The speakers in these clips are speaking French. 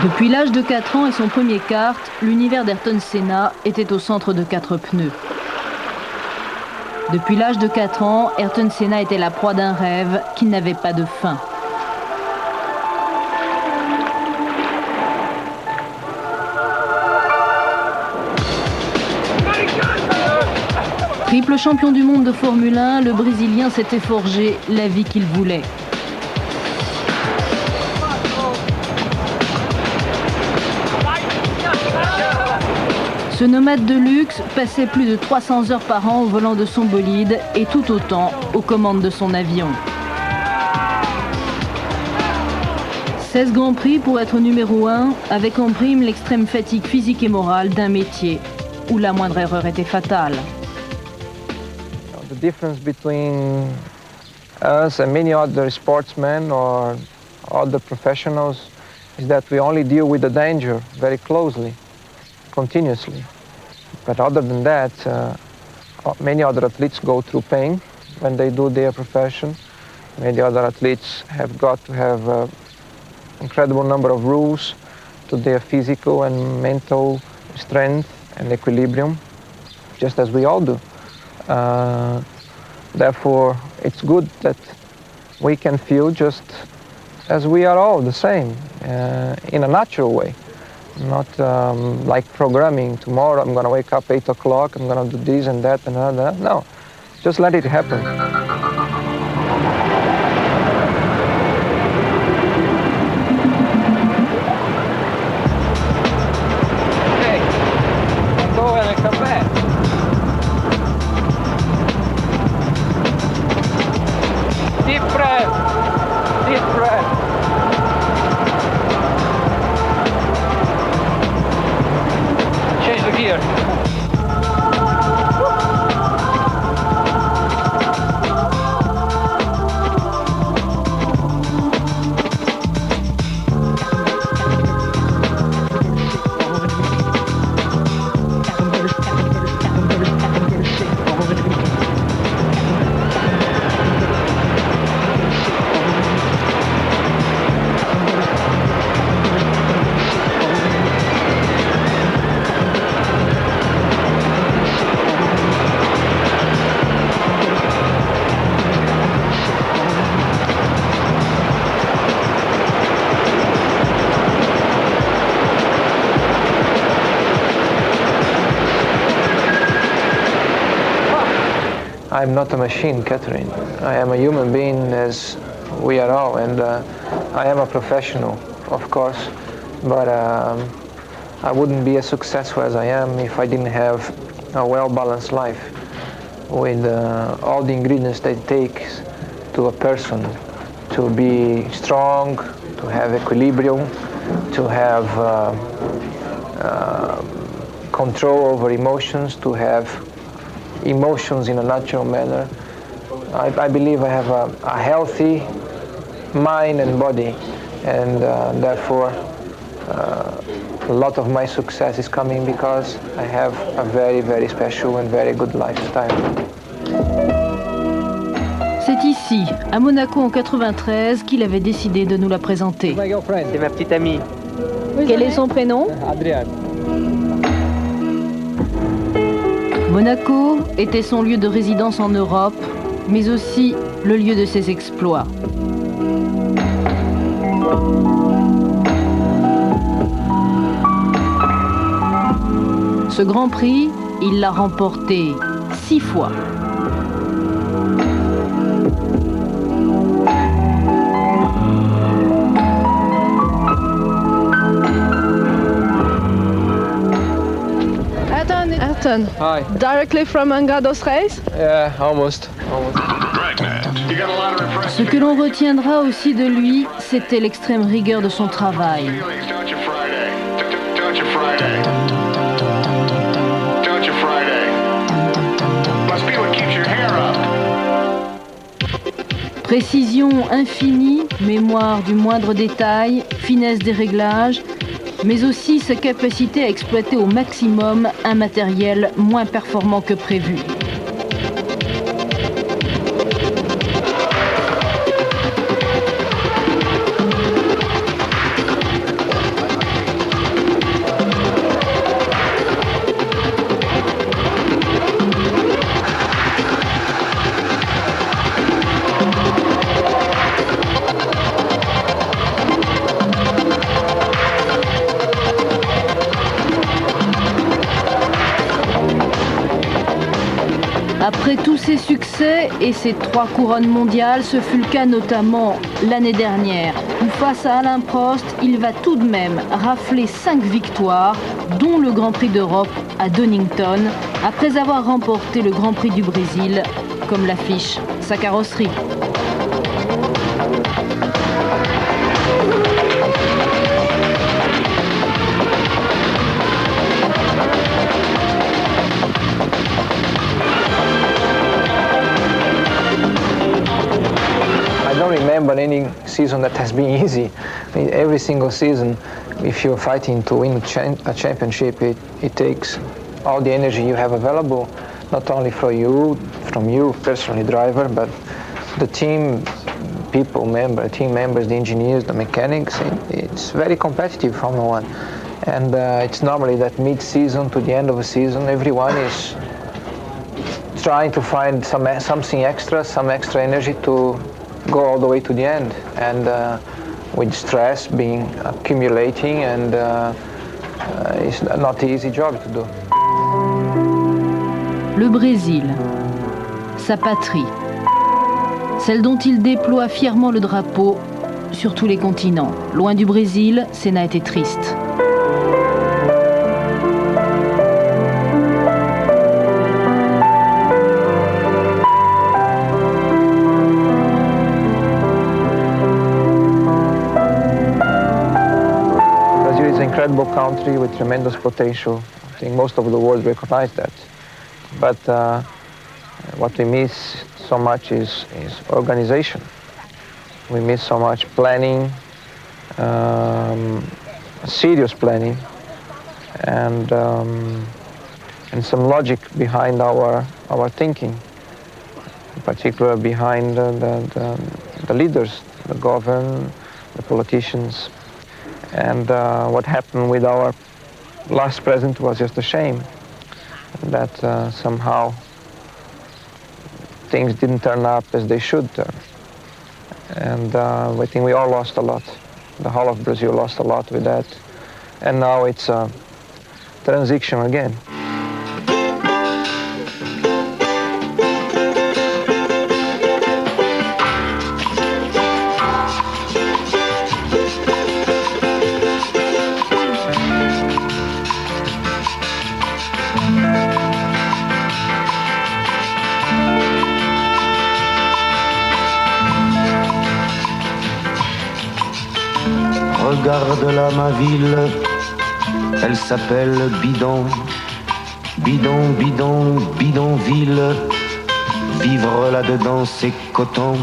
Depuis l'âge de 4 ans et son premier kart, l'univers d'Ayrton Senna était au centre de 4 pneus. Depuis l'âge de 4 ans, Ayrton Senna était la proie d'un rêve qui n'avait pas de fin. Triple champion du monde de Formule 1, le Brésilien s'était forgé la vie qu'il voulait. Ce nomade de luxe passait plus de 300 heures par an au volant de son bolide et tout autant aux commandes de son avion. 16 grands prix pour être numéro 1, avec en prime l'extrême fatigue physique et morale d'un métier où la moindre erreur était fatale. The difference between us and many other sportsmen or other professionals is that we only deal with the danger very closely, continuously. But other than that, many other athletes go through pain when they do their profession. Many other athletes have got to have an incredible number of rules to their physical and mental strength and equilibrium, just as we all do. Therefore, it's good that we can feel just as we are all the same, in a natural way. Not like programming, tomorrow I'm going to wake up 8 o'clock, I'm going to do this and that and that. No, just let it happen. Okay, go and come back. Deep breath, deep breath. Change the gear. I'm not a machine, Catherine. I am a human being as we are all, and I am a professional, of course, but I wouldn't be as successful as I am if I didn't have a well-balanced life with all the ingredients that it takes to a person to be strong, to have equilibrium, to have control over emotions, to have emotions in a natural manner. I believe I have a healthy mind and body, and therefore a lot of my success is coming because I have a very, very special and very good lifestyle. C'est ici, à Monaco en 93, qu'il avait décidé de nous la présenter. C'est ma petite amie. Quel est son prénom? Adrian. Monaco était son lieu de résidence en Europe, mais aussi le lieu de ses exploits. Ce Grand Prix, il l'a remporté 6 fois. Ayrton, Hi. directly from Angados race? Yeah, almost. Ce que l'on retiendra aussi de lui, c'était l'extrême rigueur de son travail. Précision infinie, mémoire du moindre détail, finesse des réglages, mais aussi sa capacité à exploiter au maximum un matériel moins performant que prévu. ses succès et ses 3 couronnes mondiales, ce fut le cas notamment l'année dernière, où face à Alain Prost, il va tout de même rafler 5 victoires, dont le Grand Prix d'Europe à Donington, après avoir remporté le Grand Prix du Brésil, comme l'affiche sa carrosserie. I don't remember any season that has been easy. I mean, every single season, if you're fighting to win a championship, it takes all the energy you have available, not only from you personally driver, but the team team members, the engineers, the mechanics. It's very competitive, Formula One. And it's normally that mid-season to the end of the season, everyone is trying to find something extra, some extra energy to go all the way to the end, and with stress being accumulating, and it's not an easy job to do. Le Brésil, sa patrie, celle dont il déploie fièrement le drapeau sur tous les continents. Loin du Brésil, Senna était triste. Incredible country with tremendous potential. I think most of the world recognize that. But what we miss so much is organization. We miss so much planning, serious planning, and some logic behind our thinking, in particular behind the leaders, the government, the politicians. And what happened with our last president was just a shame, that somehow things didn't turn up as they should turn. And I think we all lost a lot. The whole of Brazil lost a lot with that. And now it's a transition again. Regarde-la ma ville, elle s'appelle Bidon, Bidon, Bidon, Bidonville. Vivre là-dedans c'est coton,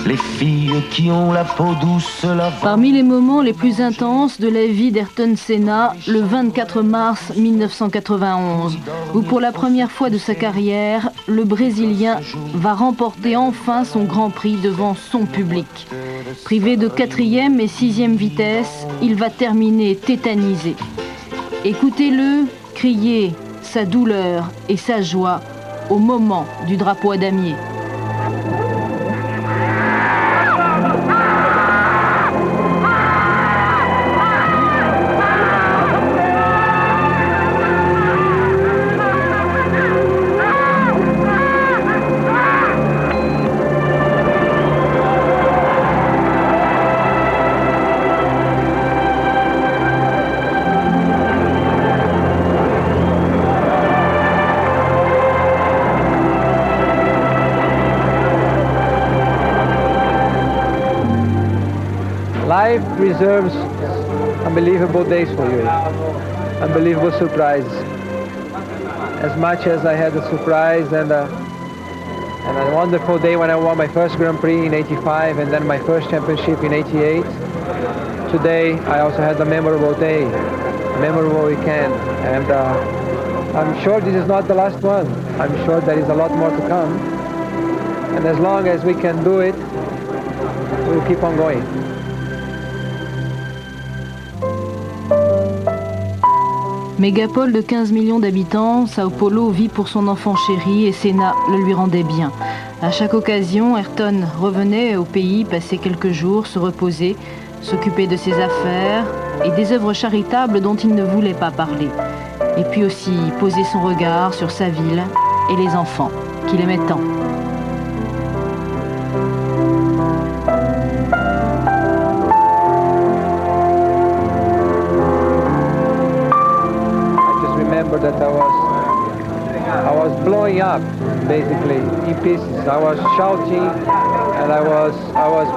les filles qui ont la peau douce, la... Parmi les moments les plus intenses de la vie d'Ayrton Senna, le 24 mars 1991, où pour la première fois de sa carrière, le Brésilien va remporter enfin son Grand Prix devant son public. Privé de 4e et 6e vitesse, il va terminer tétanisé. Écoutez-le crier sa douleur et sa joie au moment du drapeau à damier. Life reserves unbelievable days for you, unbelievable surprises. As much as I had a surprise and a wonderful day when I won my first Grand Prix in '85 and then my first championship in '88, today I also had a memorable day, a memorable weekend, and I'm sure this is not the last one. I'm sure there is a lot more to come, and as long as we can do it, we'll keep on going. Mégapole de 15 millions d'habitants, Sao Paulo vit pour son enfant chéri et Senna le lui rendait bien. À chaque occasion, Ayrton revenait au pays, passer quelques jours, se reposer, s'occuper de ses affaires et des œuvres charitables dont il ne voulait pas parler. Et puis aussi poser son regard sur sa ville et les enfants. qu'il aimait tant. That I was blowing up, basically, in pieces. I was shouting, and I was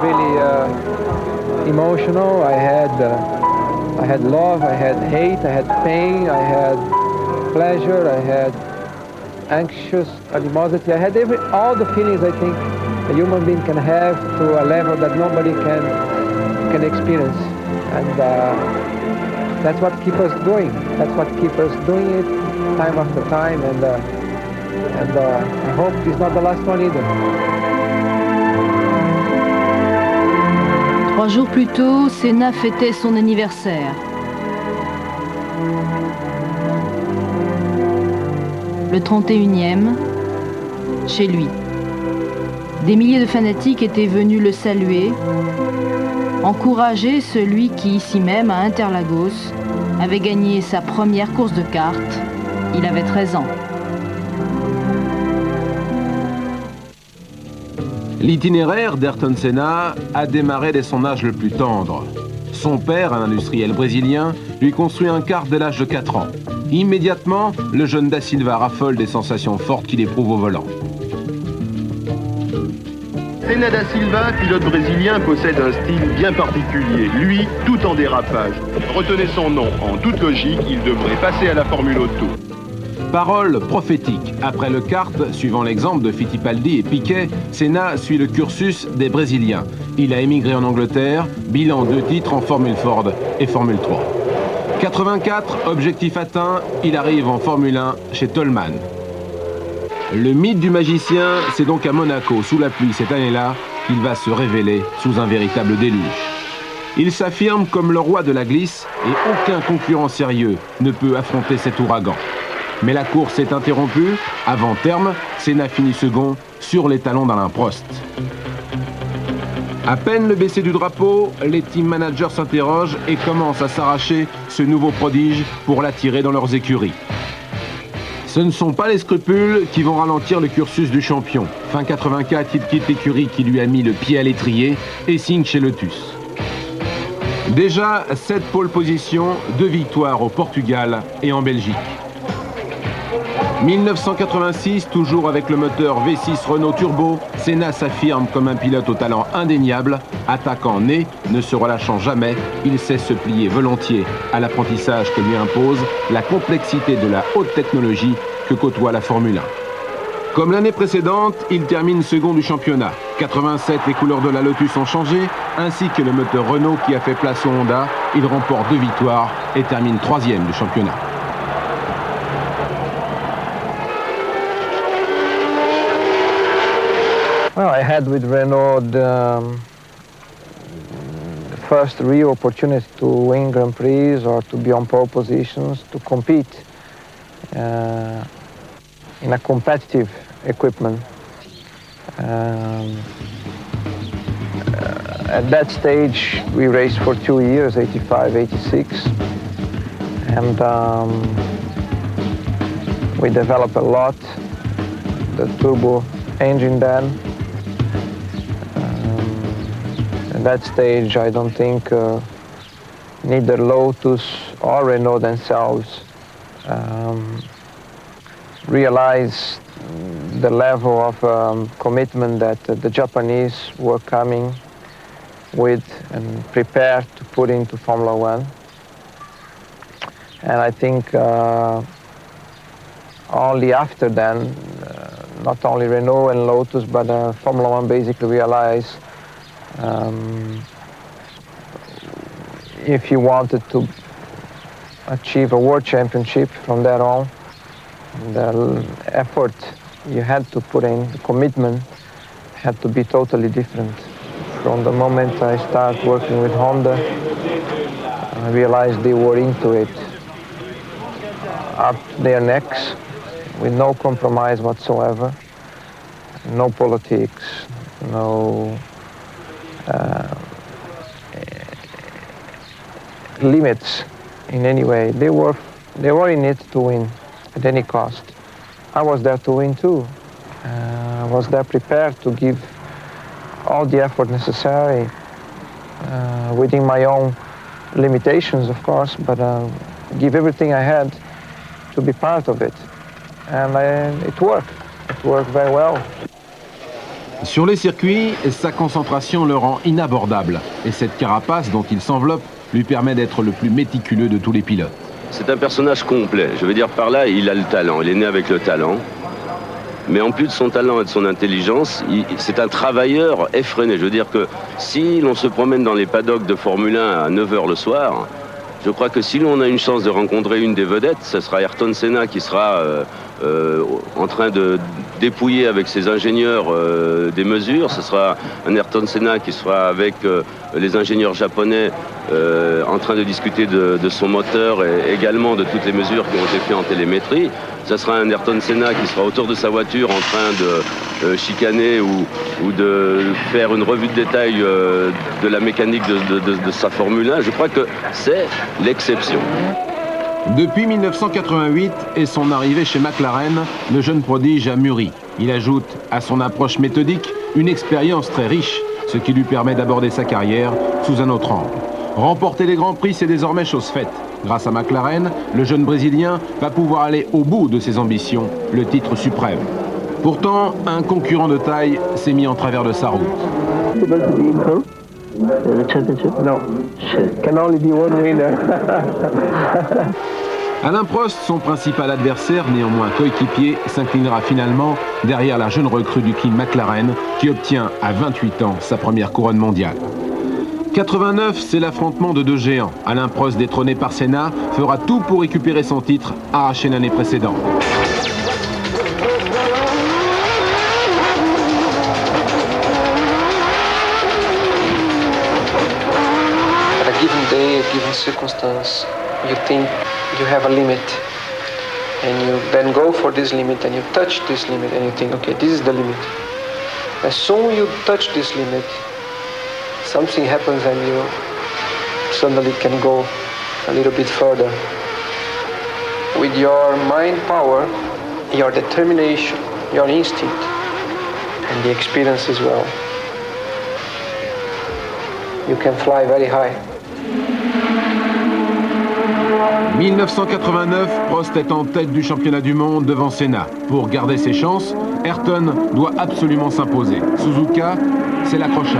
really emotional. I had love, I had hate, I had pain, I had pleasure, I had anxious animosity. I had all the feelings I think a human being can have to a level that nobody can experience, and that's what keeps us going. That's what keeps us doing it time after time, and I hope it's not the last one either. 3 jours plus tôt, Senna fêtait son anniversaire. Le 31e, chez lui. Des milliers de fanatiques étaient venus le saluer, encourager celui qui, ici même, à Interlagos, avait gagné sa première course de cartes. Il avait 13 ans. L'itinéraire d'Ayrton Senna a démarré dès son âge le plus tendre. Son père, un industriel brésilien, lui construit un kart dès l'âge de 4 ans. Immédiatement, le jeune Da Silva raffole des sensations fortes qu'il éprouve au volant. Senna da Silva, pilote brésilien, possède un style bien particulier, lui, tout en dérapage. Retenez son nom, en toute logique, il devrait passer à la Formule Auto. Parole prophétique. Après le kart, suivant l'exemple de Fittipaldi et Piquet, Senna suit le cursus des Brésiliens. Il a émigré en Angleterre, bilan 2 titres en Formule Ford et Formule 3. 84, objectif atteint, il arrive en Formule 1 chez Toleman. Le mythe du magicien, c'est donc à Monaco, sous la pluie cette année-là, qu'il va se révéler sous un véritable déluge. Il s'affirme comme le roi de la glisse et aucun concurrent sérieux ne peut affronter cet ouragan. Mais la course est interrompue. Avant terme, Senna finit second sur les talons d'Alain Prost. À peine le baisser du drapeau, les team managers s'interrogent et commencent à s'arracher ce nouveau prodige pour l'attirer dans leurs écuries. Ce ne sont pas les scrupules qui vont ralentir le cursus du champion. Fin 84, il quitte l'écurie qui lui a mis le pied à l'étrier et signe chez Lotus. Déjà 7 pole positions, 2 victoires au Portugal et en Belgique. 1986, toujours avec le moteur V6 Renault Turbo, Senna s'affirme comme un pilote au talent indéniable. Attaquant né, ne se relâchant jamais, il sait se plier volontiers à l'apprentissage que lui impose la complexité de la haute technologie que côtoie la Formule 1. Comme l'année précédente, il termine second du championnat. 87, les couleurs de la Lotus ont changé, ainsi que le moteur Renault qui a fait place au Honda. Il remporte 2 victoires et termine 3e du championnat. Well, I had with Renault the first real opportunity to win Grand Prix or to be on pole positions, to compete in a competitive equipment. At that stage, we raced for 2 years, 85, 86, and we developed a lot, the turbo engine then. At that stage, I don't think neither Lotus or Renault themselves realized the level of commitment that the Japanese were coming with and prepared to put into Formula One. And I think only after then, not only Renault and Lotus, but Formula One basically realized if you wanted to achieve a world championship from there on, the effort you had to put in, the commitment, had to be totally different. From the moment I started working with Honda, I realized they were into it, up their necks, with no compromise whatsoever, no politics, no limits in any way. They were in it to win at any cost. I was there to win too. was there prepared to give all the effort necessary within my own limitations, of course, but give everything I had to be part of it. And it worked. It worked very well. Sur les circuits, sa concentration le rend inabordable. Et cette carapace dont il s'enveloppe lui permet d'être le plus méticuleux de tous les pilotes. C'est un personnage complet. Je veux dire par là, il a le talent. Il est né avec le talent. Mais en plus de son talent et de son intelligence, c'est un travailleur effréné. Je veux dire que si l'on se promène dans les paddocks de Formule 1 à 9h le soir, je crois que si l'on a une chance de rencontrer une des vedettes, ce sera Ayrton Senna qui sera en train de dépouiller avec ses ingénieurs des mesures. Ce sera un Ayrton Senna qui sera avec les ingénieurs japonais en train de discuter de son moteur et également de toutes les mesures qui ont été faites en télémétrie. Ce sera un Ayrton Senna qui sera autour de sa voiture en train de chicaner ou de faire une revue de détail de la mécanique de sa Formule 1. Je crois que c'est l'exception. Depuis 1988 et son arrivée chez McLaren, le jeune prodige a mûri. Il ajoute à son approche méthodique une expérience très riche, ce qui lui permet d'aborder sa carrière sous un autre angle. Remporter les Grands Prix, c'est désormais chose faite. Grâce à McLaren, le jeune Brésilien va pouvoir aller au bout de ses ambitions, le titre suprême. Pourtant, un concurrent de taille s'est mis en travers de sa route. Alain Prost, son principal adversaire, néanmoins coéquipier, s'inclinera finalement derrière la jeune recrue du team McLaren qui obtient à 28 ans sa première couronne mondiale. 89, c'est l'affrontement de deux géants. Alain Prost, détrôné par Senna, fera tout pour récupérer son titre arraché l'année précédente. At a given day, a given circumstance, you think you have a limit, and you then go for this limit, and you touch this limit, and you think, okay, this is the limit. As soon as you touch this limit, something happens and you suddenly can go a little bit further. With your mind power, your determination, your instinct, and the experience as well, you can fly very high. 1989, Prost est en tête du championnat du monde devant Senna. Pour garder ses chances, Ayrton doit absolument s'imposer. Suzuka, c'est l'accrochage.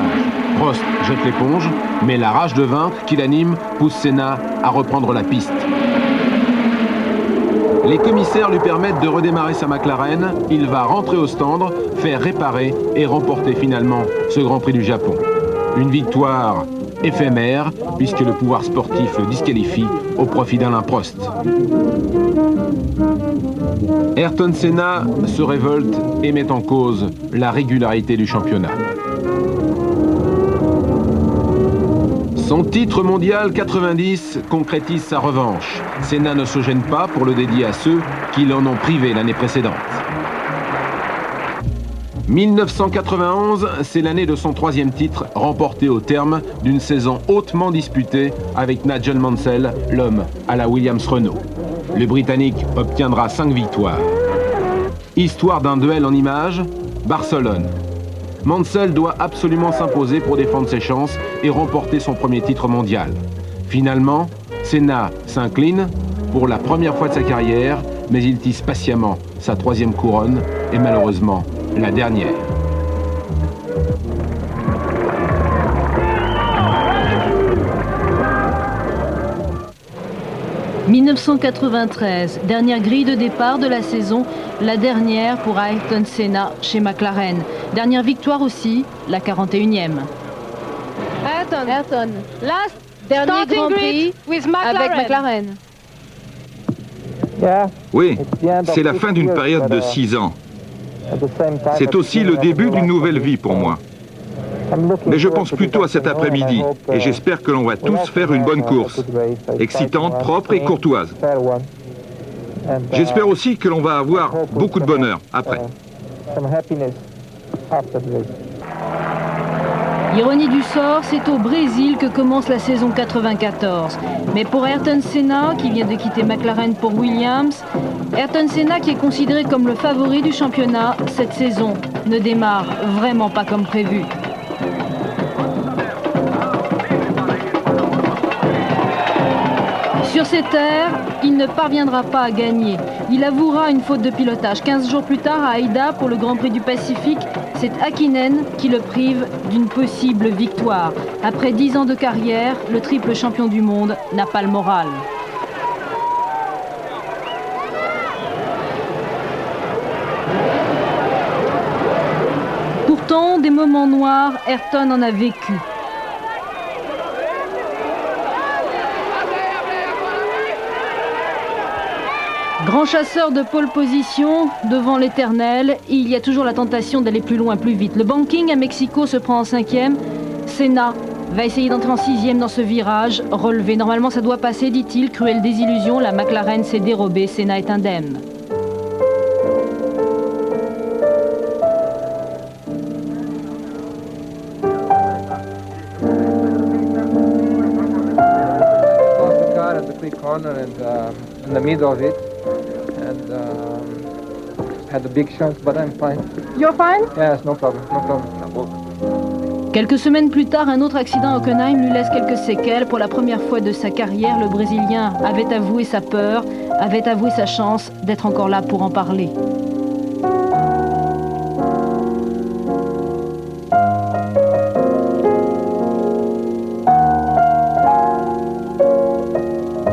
Prost jette l'éponge, mais la rage de vaincre qui l'anime pousse Senna à reprendre la piste. Les commissaires lui permettent de redémarrer sa McLaren. Il va rentrer au stand, faire réparer et remporter finalement ce Grand Prix du Japon. Une victoire éphémère, puisque le pouvoir sportif le disqualifie au profit d'Alain Prost. Ayrton Senna se révolte et met en cause la régularité du championnat. Son titre mondial 90 concrétise sa revanche. Senna ne se gêne pas pour le dédier à ceux qui l'en ont privé l'année précédente. 1991, c'est l'année de son troisième titre, remporté au terme d'une saison hautement disputée avec Nigel Mansell, l'homme à la Williams-Renault. Le Britannique obtiendra 5 victoires. Histoire d'un duel en images, Barcelone. Mansell doit absolument s'imposer pour défendre ses chances et remporter son premier titre mondial. Finalement, Senna s'incline pour la première fois de sa carrière, mais il tisse patiemment sa troisième couronne et malheureusement la dernière. « 1993, dernière grille de départ de la saison, la dernière pour Ayrton Senna chez McLaren. Dernière victoire aussi, la 41e. Ayrton, last dernier Grand Prix avec McLaren. Oui, c'est la fin d'une période de 6 ans. C'est aussi le début d'une nouvelle vie pour moi. Mais je pense plutôt à cet après-midi et j'espère que l'on va tous faire une bonne course, excitante, propre et courtoise. J'espère aussi que l'on va avoir beaucoup de bonheur après. Ironie du sort, c'est au Brésil que commence la saison 94. Mais pour Ayrton Senna, qui vient de quitter McLaren pour Williams, Ayrton Senna qui est considéré comme le favori du championnat, cette saison ne démarre vraiment pas comme prévu. Sur ces terres, il ne parviendra pas à gagner. Il avouera une faute de pilotage. 15 jours plus tard, à Aïda, pour le Grand Prix du Pacifique, c'est Häkkinen qui le prive d'une possible victoire. Après 10 ans de carrière, le triple champion du monde n'a pas le moral. Pourtant, des moments noirs, Ayrton en a vécu. Grand chasseur de pole position, devant l'éternel, il y a toujours la tentation d'aller plus loin, plus vite. Le banking à Mexico se prend en 5e. Senna va essayer d'entrer en 6e dans ce virage relevé. Normalement, ça doit passer, dit-il. Cruelle désillusion, la McLaren s'est dérobée. Senna est indemne. In the middle of it, and had a big chance, but I'm fine. You're fine? Yes, no problem, no problem. Quelques semaines plus tard, un autre accident à Hockenheim lui laisse quelques séquelles. Pour la première fois de sa carrière, le Brésilien avait avoué sa peur, avait avoué sa chance d'être encore là pour en parler.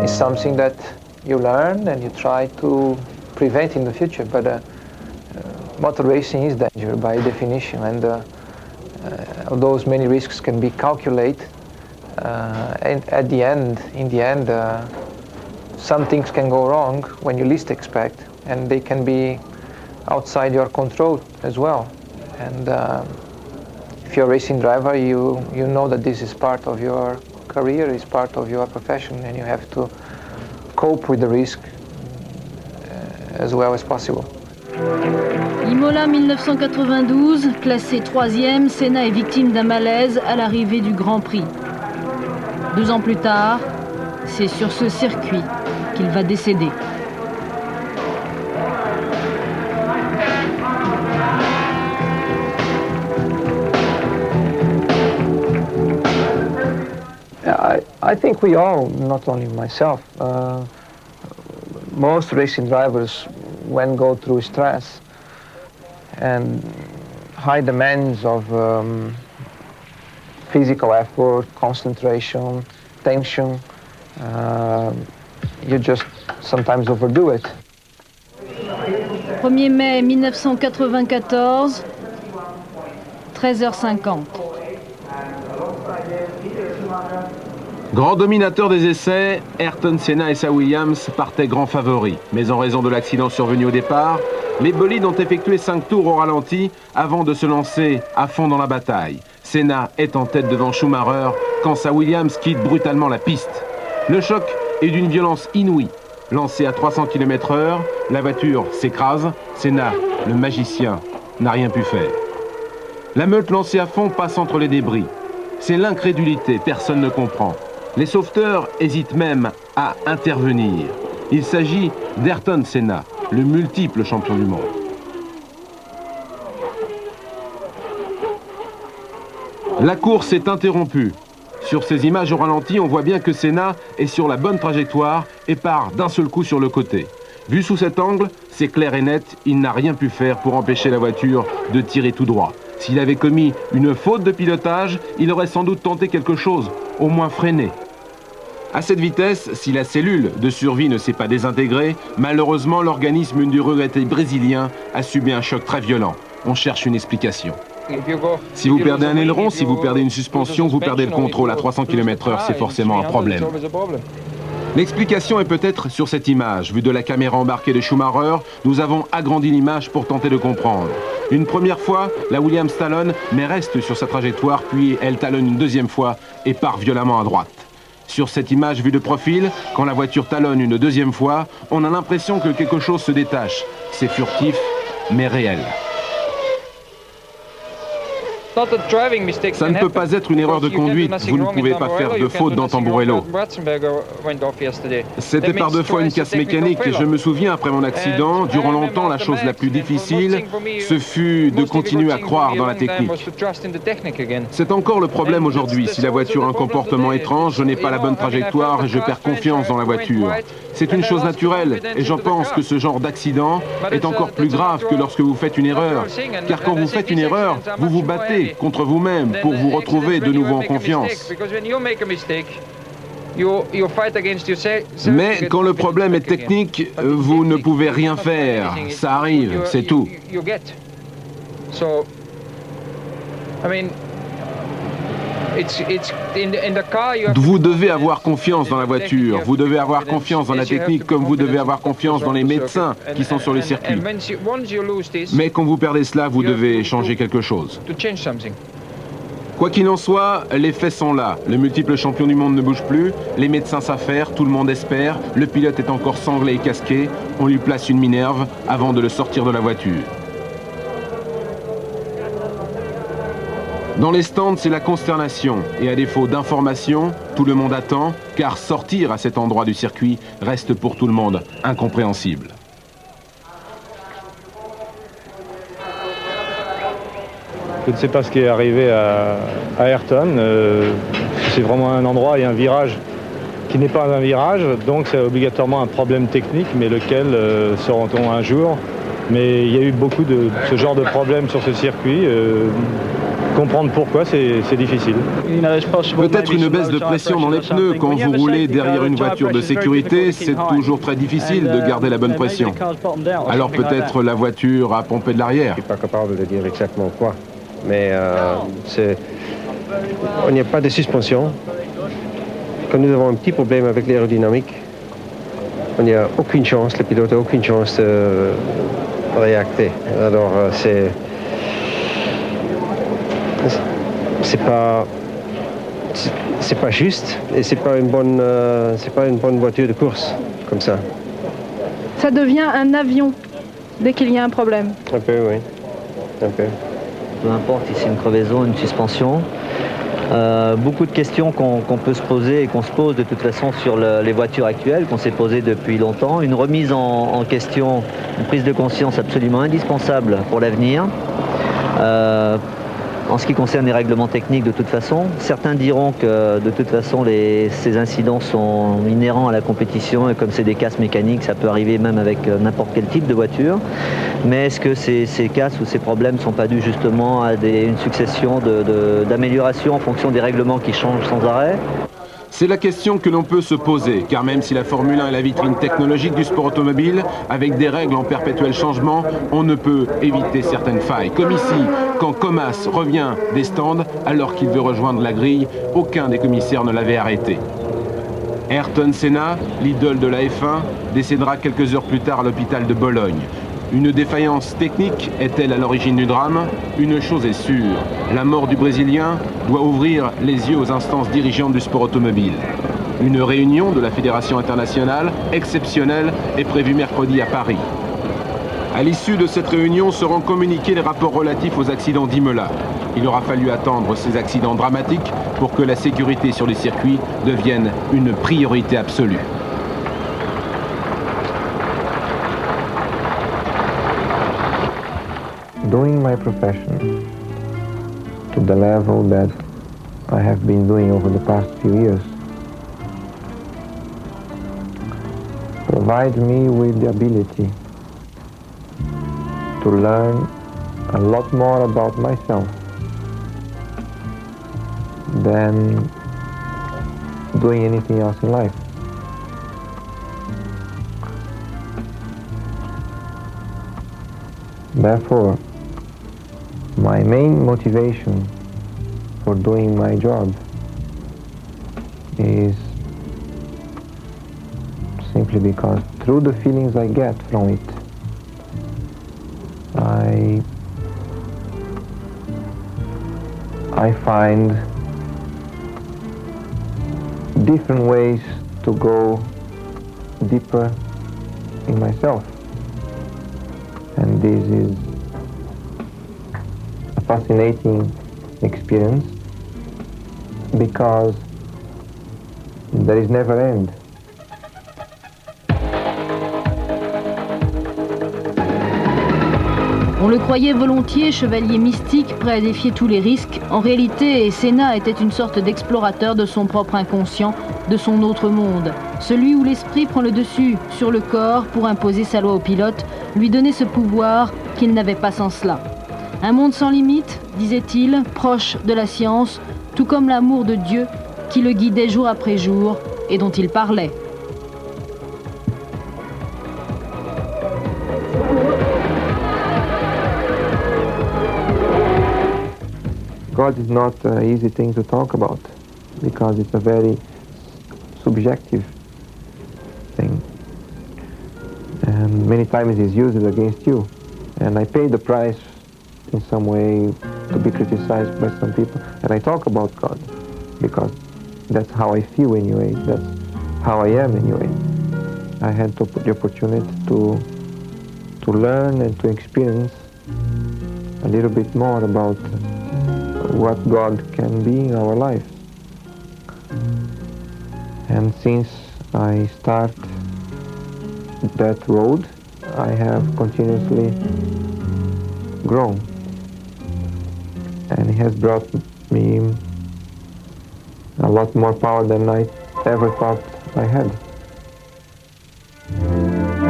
It's something that you learn and you try to prevent in the future, but motor racing is dangerous by definition, and although many risks can be calculated, and in the end, some things can go wrong when you least expect, and they can be outside your control as well. And if you're a racing driver, you know that this is part of your career, is part of your profession, and you have to cope with the risk as well as possible. Imola 1992, classé 3e, Senna est victime d'un malaise à l'arrivée du Grand Prix. 2 ans plus tard, c'est sur ce circuit qu'il va décéder. I think we all, not only myself, most racing drivers, when go through stress and high demands of physical effort, concentration, tension, you just sometimes overdo it. 1er mai 1994, 13h50. Grand dominateur des essais, Ayrton Senna et sa Williams partaient grands favoris. Mais en raison de l'accident survenu au départ, les bolides ont effectué 5 tours au ralenti avant de se lancer à fond dans la bataille. Senna est en tête devant Schumacher quand sa Williams quitte brutalement la piste. Le choc est d'une violence inouïe. Lancé à 300 km/h, la voiture s'écrase. Senna, le magicien, n'a rien pu faire. La meute lancée à fond passe entre les débris. C'est l'incrédulité, personne ne comprend. Les sauveteurs hésitent même à intervenir. Il s'agit d'Ayrton Senna, le multiple champion du monde. La course est interrompue. Sur ces images au ralenti, on voit bien que Senna est sur la bonne trajectoire et part d'un seul coup sur le côté. Vu sous cet angle, c'est clair et net, il n'a rien pu faire pour empêcher la voiture de tirer tout droit. S'il avait commis une faute de pilotage, il aurait sans doute tenté quelque chose, au moins freiné. À cette vitesse, si la cellule de survie ne s'est pas désintégrée, malheureusement l'organisme du regretté brésilien a subi un choc très violent. On cherche une explication. Si vous perdez un aileron, si vous perdez une suspension, vous perdez le contrôle à 300 km/h, c'est forcément un problème. L'explication est peut-être sur cette image. Vue de la caméra embarquée de Schumacher, nous avons agrandi l'image pour tenter de comprendre. Une première fois, la Williams talonne, mais reste sur sa trajectoire, puis elle talonne une deuxième fois et part violemment à droite. Sur cette image vue de profil, quand la voiture talonne une deuxième fois, on a l'impression que quelque chose se détache. C'est furtif, mais réel. Ça ne peut pas être une erreur de conduite, vous ne pouvez pas faire de faute dans Tamburello. C'était par deux fois une casse mécanique et je me souviens, après mon accident, durant longtemps, la chose la plus difficile, ce fut de continuer à croire dans la technique. C'est encore le problème aujourd'hui. Si la voiture a un comportement étrange, je n'ai pas la bonne trajectoire et je perds confiance dans la voiture. C'est une chose naturelle et j'en pense que ce genre d'accident est encore plus grave que lorsque vous faites une erreur. Car quand vous faites une erreur, vous vous battez contre vous-même pour vous retrouver de nouveau en confiance. Mais quand le problème est technique, vous ne pouvez rien faire. Ça arrive, c'est tout. Vous devez avoir confiance dans la voiture, vous devez avoir confiance dans la technique comme vous devez avoir confiance dans les médecins qui sont sur le circuit. Mais quand vous perdez cela, vous devez changer quelque chose. Quoi qu'il en soit, les faits sont là. Le multiple champion du monde ne bouge plus, les médecins savent faire, tout le monde espère, le pilote est encore sanglé et casqué, on lui place une minerve avant de le sortir de la voiture. Dans les stands, c'est la consternation, et à défaut d'information, tout le monde attend, car sortir à cet endroit du circuit reste pour tout le monde incompréhensible. Je ne sais pas ce qui est arrivé à Ayrton. C'est vraiment un endroit et un virage qui n'est pas un virage, donc c'est obligatoirement un problème technique, mais lequel saura-t-on un jour. Mais il y a eu beaucoup de ce genre de problèmes sur ce circuit. Comprendre pourquoi, c'est difficile. Peut-être une baisse de pression dans les pneus. Quand vous roulez derrière une voiture de sécurité, c'est toujours très difficile de garder la bonne pression. Alors peut-être la voiture a pompé de l'arrière. Je ne suis pas capable de dire exactement quoi. Mais il n'y a pas de suspension. Quand nous avons un petit problème avec l'aérodynamique, il n'y a aucune chance, le pilote n'a aucune chance de réacter. Alors c'est pas juste et c'est pas une bonne voiture de course comme ça. Ça devient un avion dès qu'il y a un problème. Un peu, oui. Un peu. Peu importe si c'est une crevaison, une suspension. Beaucoup de questions qu'on peut se poser et qu'on se pose de toute façon sur les voitures actuelles, qu'on s'est posées depuis longtemps. Une remise en question, une prise de conscience absolument indispensable pour l'avenir. En ce qui concerne les règlements techniques, de toute façon, certains diront que de toute façon ces incidents sont inhérents à la compétition et comme c'est des casses mécaniques, ça peut arriver même avec n'importe quel type de voiture. Mais est-ce que ces casses ou ces problèmes ne sont pas dus justement à une succession d'améliorations en fonction des règlements qui changent sans arrêt ? C'est la question que l'on peut se poser, car même si la Formule 1 est la vitrine technologique du sport automobile, avec des règles en perpétuel changement, on ne peut éviter certaines failles. Comme ici, quand Comas revient des stands alors qu'il veut rejoindre la grille, aucun des commissaires ne l'avait arrêté. Ayrton Senna, l'idole de la F1, décédera quelques heures plus tard à l'hôpital de Bologne. Une défaillance technique est-elle à l'origine du drame? Une chose est sûre, la mort du Brésilien doit ouvrir les yeux aux instances dirigeantes du sport automobile. Une réunion de la Fédération internationale, exceptionnelle, est prévue mercredi à Paris. À l'issue de cette réunion seront communiqués les rapports relatifs aux accidents d'Imola. Il aura fallu attendre ces accidents dramatiques pour que la sécurité sur les circuits devienne une priorité absolue. Doing my profession to the level that I have been doing over the past few years provides me with the ability to learn a lot more about myself than doing anything else in life. Therefore, my main motivation for doing my job is simply because through the feelings I get from it, I find different ways to go deeper in myself. And this is a fascinating experience because there is never end. On le croyait volontiers chevalier mystique, prêt à défier tous les risques. En réalité, Senna était une sorte d'explorateur de son propre inconscient, de son autre monde. Celui où l'esprit prend le dessus sur le corps pour imposer sa loi au pilote, lui donner ce pouvoir qu'il n'avait pas sans cela. Un monde sans limite, disait-il, proche de la science, tout comme l'amour de Dieu qui le guidait jour après jour et dont il parlait. God is not an easy thing to talk about because it's a very subjective thing. And many times it's used against you. And I pay the price in some way to be criticized by some people. And I talk about God because that's how I feel anyway. That's how I am anyway. I had the opportunity to learn and to experience a little bit more about what God can be in our life. And since I start that road, I have continuously grown. And it has brought me a lot more power than I ever thought I had.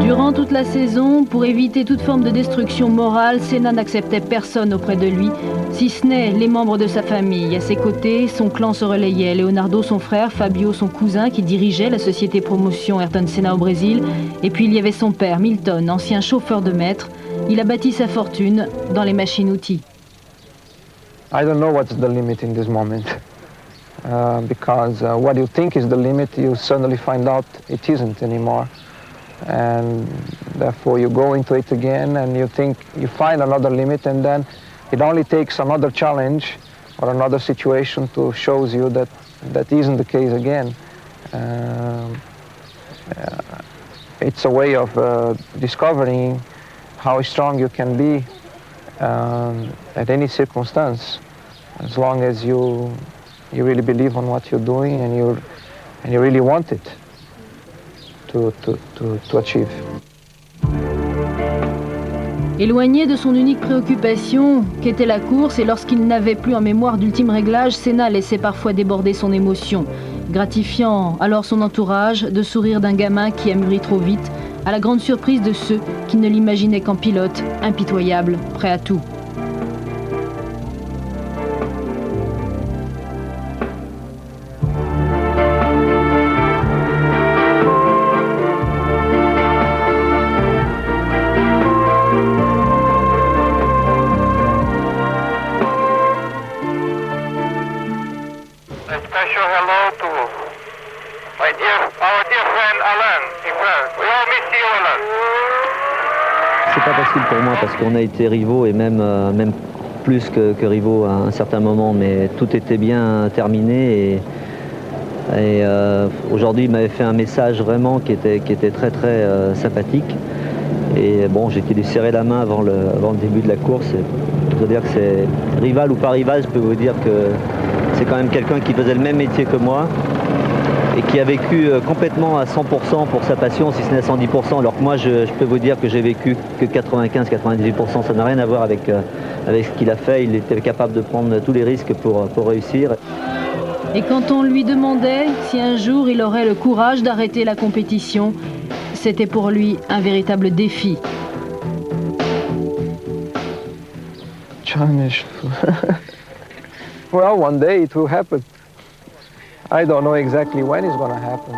Durant toute la saison, pour éviter toute forme de destruction morale, Senna n'acceptait personne auprès de lui, si ce n'est les membres de sa famille. À ses côtés, son clan se relayait. Leonardo, son frère, Fabio, son cousin, qui dirigeait la société promotion Ayrton Senna au Brésil. Et puis il y avait son père, Milton, ancien chauffeur de maître. Il a bâti sa fortune dans les machines-outils. I don't know what's the limit in this moment. Because what you think is the limit, you suddenly find out it isn't anymore. And therefore you go into it again and you think you find another limit, and then it only takes another challenge or another situation to show you that that isn't the case again. It's a way of discovering how strong you can be at any circumstance, as long as you really believe on what you're doing and you really want it to achieve. Éloigné de son unique préoccupation, qu'était la course, et lorsqu'il n'avait plus en mémoire d'ultime réglage, Senna laissait parfois déborder son émotion, gratifiant alors son entourage de sourire d'un gamin qui a mûri trop vite, à la grande surprise de ceux qui ne l'imaginaient qu'en pilote, impitoyable, prêt à tout. C'est pas facile pour moi parce qu'on a été rivaux et même plus que rivaux à un certain moment, mais tout était bien terminé et aujourd'hui il m'avait fait un message vraiment qui était très très sympathique. Et bon, j'ai été lui serrer la main avant le début de la course. Je veux dire que c'est rival ou pas rival, je peux vous dire que c'est quand même quelqu'un qui faisait le même métier que moi et qui a vécu complètement à 100% pour sa passion, si ce n'est à 110%, alors que moi je peux vous dire que j'ai vécu que 95-98%, ça n'a rien à voir avec ce qu'il a fait. Il était capable de prendre tous les risques pour réussir. Et quand on lui demandait si un jour il aurait le courage d'arrêter la compétition, c'était pour lui un véritable défi. Challenge. Well, one day it will happen. I don't know exactly when it's going to happen.